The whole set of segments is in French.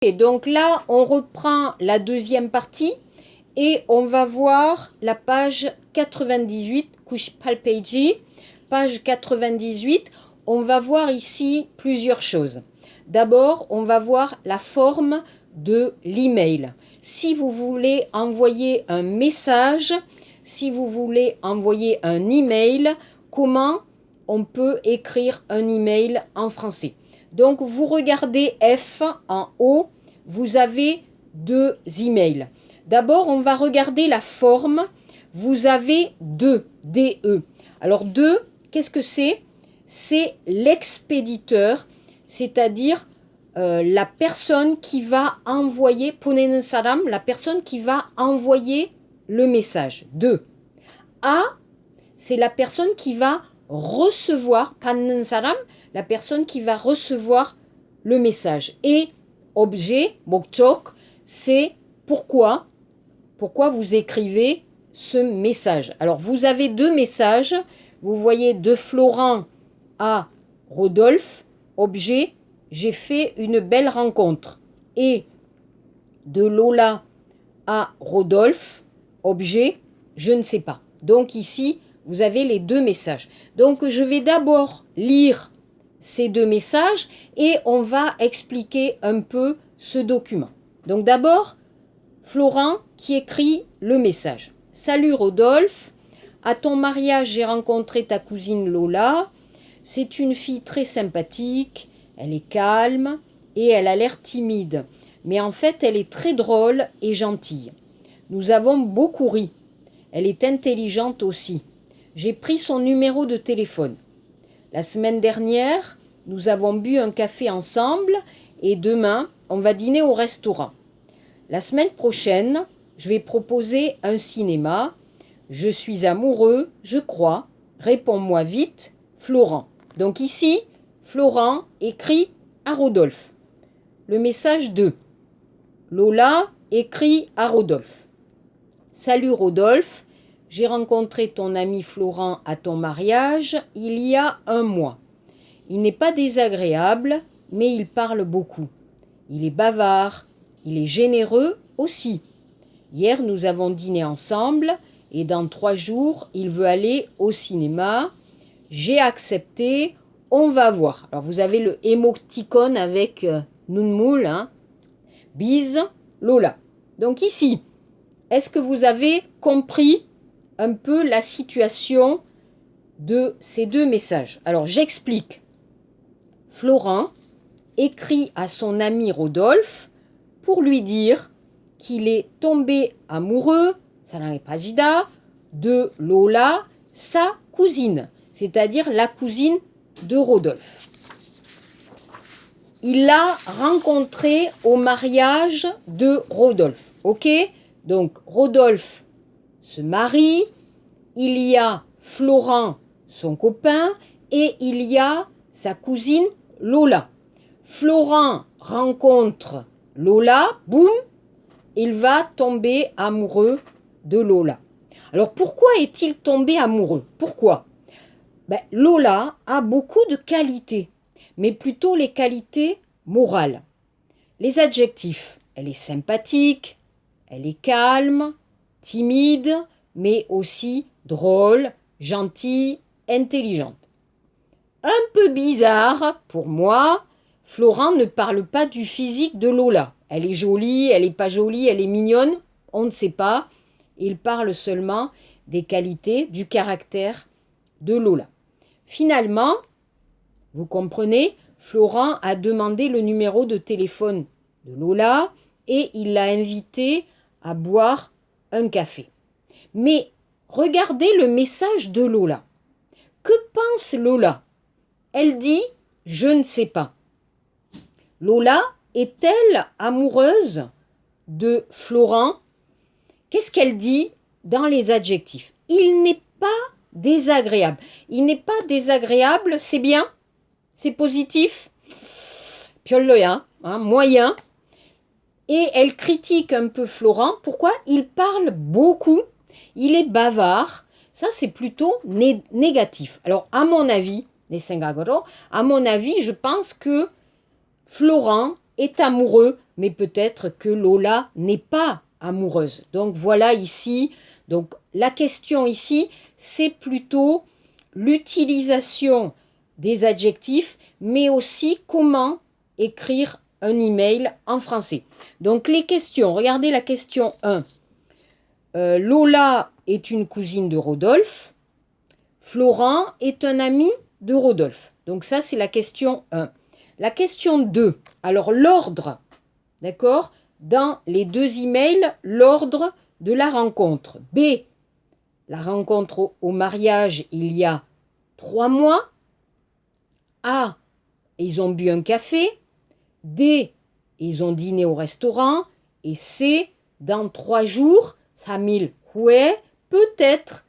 Et donc là, on reprend la deuxième partie et on va voir la page 98, page 98. On va voir ici plusieurs choses. D'abord, on va voir la forme de l'email. Si vous voulez envoyer un message, si vous voulez envoyer un email, comment on peut écrire un email en français? Donc, vous regardez F en haut, vous avez deux emails. D'abord, on va regarder la forme. Vous avez deux, DE. Alors, deux, qu'est-ce que c'est? C'est l'expéditeur, c'est-à-dire la personne qui va envoyer, ponen salam, la personne qui va envoyer le message. Deux. A, c'est la personne qui va recevoir, panen salam, la personne qui va recevoir le message. Et objet, 목적, c'est pourquoi vous écrivez ce message. Alors, vous avez deux messages. Vous voyez de Florent à Rodolphe, objet, j'ai fait une belle rencontre. Et de Lola à Rodolphe, objet, je ne sais pas. Donc ici, vous avez les deux messages. Donc, je vais d'abord lire ces deux messages et on va expliquer un peu ce document. Donc d'abord, Florent qui écrit le message. Salut Rodolphe, à ton mariage j'ai rencontré ta cousine Lola. C'est une fille très sympathique, elle est calme et elle a l'air timide. Mais en fait elle est très drôle et gentille. Nous avons beaucoup ri. Elle est intelligente aussi. J'ai pris son numéro de téléphone. La semaine dernière, nous avons bu un café ensemble et demain, on va dîner au restaurant. La semaine prochaine, je vais proposer un cinéma. Je suis amoureux, je crois. Réponds-moi vite, Florent. Donc ici, Florent écrit à Rodolphe. Le message 2. Lola écrit à Rodolphe. Salut Rodolphe, j'ai rencontré ton ami Florent à ton mariage il y a un mois. Il n'est pas désagréable, mais il parle beaucoup. Il est bavard, il est généreux aussi. Hier, nous avons dîné ensemble et dans 3 jours, il veut aller au cinéma. J'ai accepté, on va voir. Alors, vous avez le émoticône avec Nunmoul, hein. Bise, Lola. Donc ici, est-ce que vous avez compris un peu la situation de ces deux messages? Alors, j'explique. Florent écrit à son ami Rodolphe pour lui dire qu'il est tombé amoureux, de Lola, sa cousine, c'est-à-dire la cousine de Rodolphe. Il l'a rencontrée au mariage de Rodolphe. Ok? Donc Rodolphe se marie, il y a Florent, son copain, et il y a sa cousine Lola. Florent rencontre Lola, boum, il va tomber amoureux de Lola. Alors pourquoi est-il tombé amoureux? Pourquoi? Lola a beaucoup de qualités, mais plutôt les qualités morales. Les adjectifs, elle est sympathique, elle est calme, timide, mais aussi drôle, gentille, intelligente. Un peu bizarre pour moi, Florent ne parle pas du physique de Lola. Elle est jolie, elle n'est pas jolie, elle est mignonne, on ne sait pas. Il parle seulement des qualités, du caractère de Lola. Finalement, vous comprenez, Florent a demandé le numéro de téléphone de Lola et il l'a invitée à boire un café. Mais regardez le message de Lola. Que pense Lola? Elle dit « Je ne sais pas ». Lola est-elle amoureuse de Florent? Qu'est-ce qu'elle dit dans les adjectifs? Il n'est pas désagréable. Il n'est pas désagréable, c'est bien? C'est positif? Pioloya, moyen. Et elle critique un peu Florent. Pourquoi? Il parle beaucoup. Il est bavard. Ça, c'est plutôt négatif. Alors, à mon avis, je pense que Florent est amoureux, mais peut-être que Lola n'est pas amoureuse. Donc voilà ici, donc la question ici, c'est plutôt l'utilisation des adjectifs, mais aussi comment écrire un email en français. Donc les questions, regardez la question 1. Lola est une cousine de Rodolphe. Florent est un ami de Rodolphe. Donc ça, c'est la question 1. La question 2. Alors l'ordre, d'accord? Dans les deux emails, l'ordre de la rencontre. B. La rencontre au mariage, il y a 3 mois. A. Ils ont bu un café. D. Ils ont dîné au restaurant. Et C. Dans 3 jours, Samil Houé, peut-être,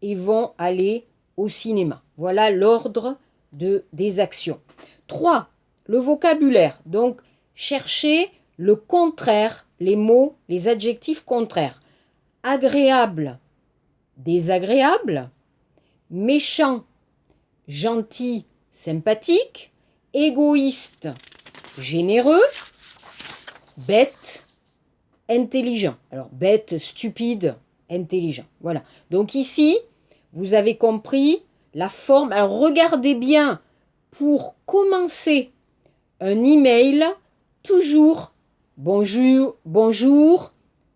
ils vont aller au cinéma. Voilà l'ordre des actions. 3. Le vocabulaire. Donc, cherchez le contraire, les mots, les adjectifs contraires. Agréable, désagréable. Méchant, gentil, sympathique. Égoïste, généreux. Bête, intelligent. Alors, bête, stupide, intelligent. Voilà. Donc ici, vous avez compris la forme. Alors, regardez bien, pour commencer un email, toujours bonjour, bonjour,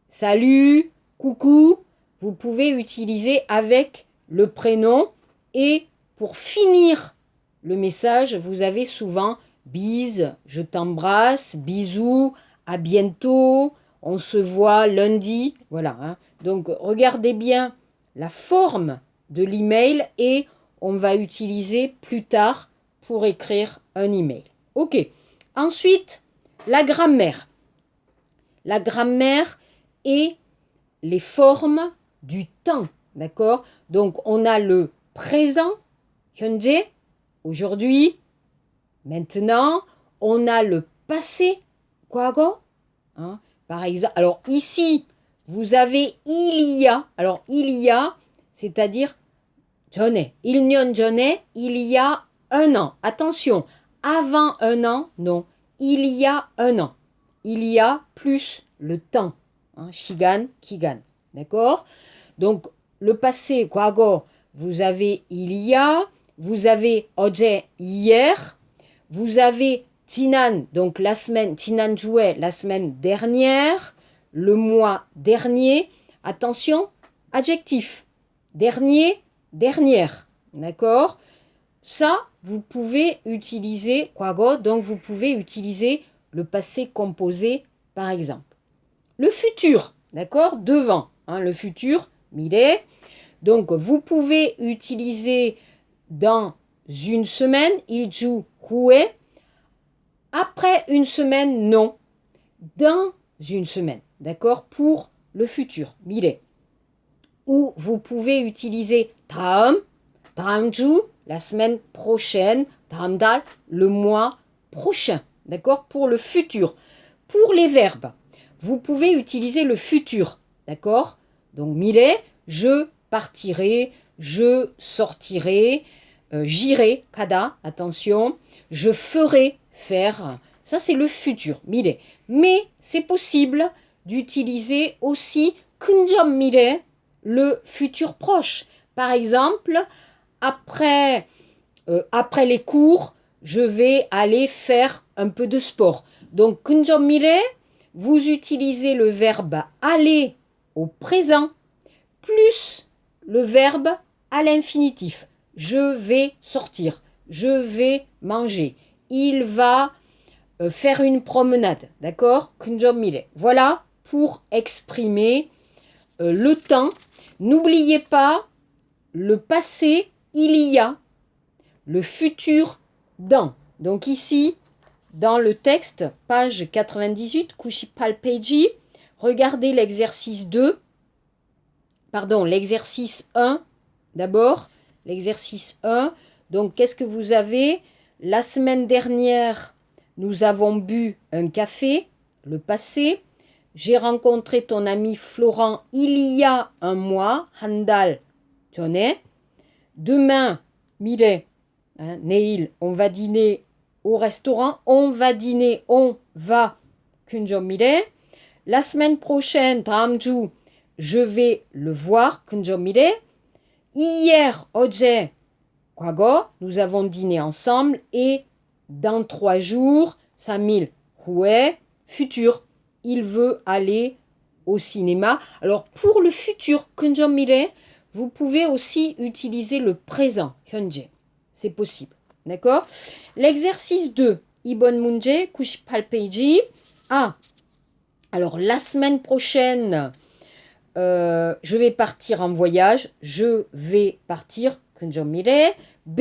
salut, coucou. Vous pouvez utiliser avec le prénom. Et pour finir le message, vous avez souvent bise, je t'embrasse, bisous, à bientôt, on se voit lundi. Voilà. Hein. Donc, regardez bien la forme de l'email et on va utiliser plus tard pour écrire un email. Ok. Ensuite, la grammaire. La grammaire et les formes du temps. D'accord? Donc, on a le présent, 현재, aujourd'hui, maintenant. On a le passé, 과거. Hein? Par exemple, alors ici, vous avez il y a. Alors, il y a, c'est-à-dire 전에, 1년 전에, il y a un an. Attention, avant un an, non. Il y a un an. Il y a plus le temps. Hein, 시간, 기간. D'accord? Donc, le passé, 과거, vous avez il y a, vous avez 어제, hier, vous avez 지난, donc la semaine, 지난주에, la semaine dernière, le mois dernier. Attention, adjectif. Dernier, dernière. D'accord? Ça, vous pouvez utiliser 과거, donc vous pouvez utiliser le passé composé, par exemple. Le futur, d'accord? Devant, hein, le futur, 미래. Donc, vous pouvez utiliser dans une semaine, 일주 후에. Après une semaine, non. Dans une semaine, d'accord? Pour le futur, 미래. Ou vous pouvez utiliser 다음, 다음 주, la semaine prochaine, 다음 달, le mois prochain, d'accord? Pour le futur. Pour les verbes, vous pouvez utiliser le futur, d'accord? Donc, 미래, je partirai, je sortirai, j'irai, 가다, attention, je ferai, faire. Ça, c'est le futur, 미래. Mais c'est possible d'utiliser aussi 근접 미래, le futur proche. Par exemple, après les cours, je vais aller faire un peu de sport. Donc, 근접 미래, vous utilisez le verbe aller au présent plus le verbe à l'infinitif. Je vais sortir, je vais manger, il va faire une promenade, d'accord? 근접 미래. Voilà pour exprimer le temps. N'oubliez pas le passé, il y a, le futur, dans. Donc ici, dans le texte, page 98, 98페이지, regardez l'exercice 2, pardon, l'exercice 1, d'abord, l'exercice 1. Donc, qu'est-ce que vous avez? La semaine dernière, nous avons bu un café, le passé. J'ai rencontré ton ami Florent il y a un mois, 한 달 전에. Demain, 미래, hein, 내일, on va dîner au restaurant. On va dîner, on, va kunjomire. La semaine prochaine, 다음 주, je vais le voir, kunjomire. Hier, 어제, 과거, nous avons dîné ensemble. Et dans 3 jours, 3일 후에, futur, il veut aller au cinéma. Alors, pour le futur, kunjomire, vous pouvez aussi utiliser le présent, 현재. C'est possible. D'accord? L'exercice 2, 이번 문제, 98페이지. A. Alors, la semaine prochaine, je vais partir en voyage. Je vais partir, kunjomire. B.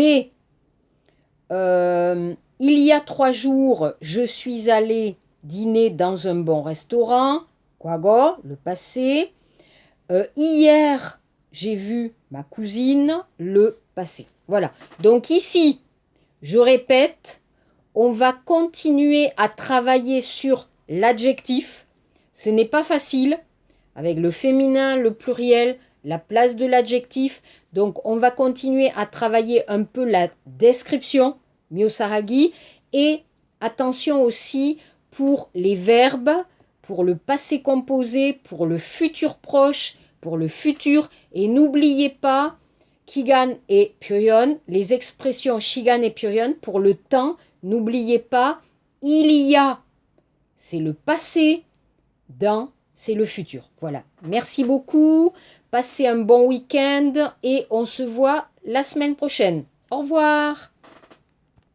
Il y a 3 jours, je suis allé dîner dans un bon restaurant. 과거, le passé. Hier, j'ai vu ma cousine, le passé. Voilà. Donc ici, je répète, on va continuer à travailler sur l'adjectif. Ce n'est pas facile, avec le féminin, le pluriel, la place de l'adjectif. Donc, on va continuer à travailler un peu la description, miosaragi, et attention aussi pour les verbes, pour le passé composé, pour le futur proche, pour le futur. Et n'oubliez pas, kigan et pyoyon, les expressions shigan et pyoyon, pour le temps, n'oubliez pas, il y a, c'est le passé, dans, c'est le futur. Voilà. Merci beaucoup. Passez un bon week-end et on se voit la semaine prochaine. Au revoir.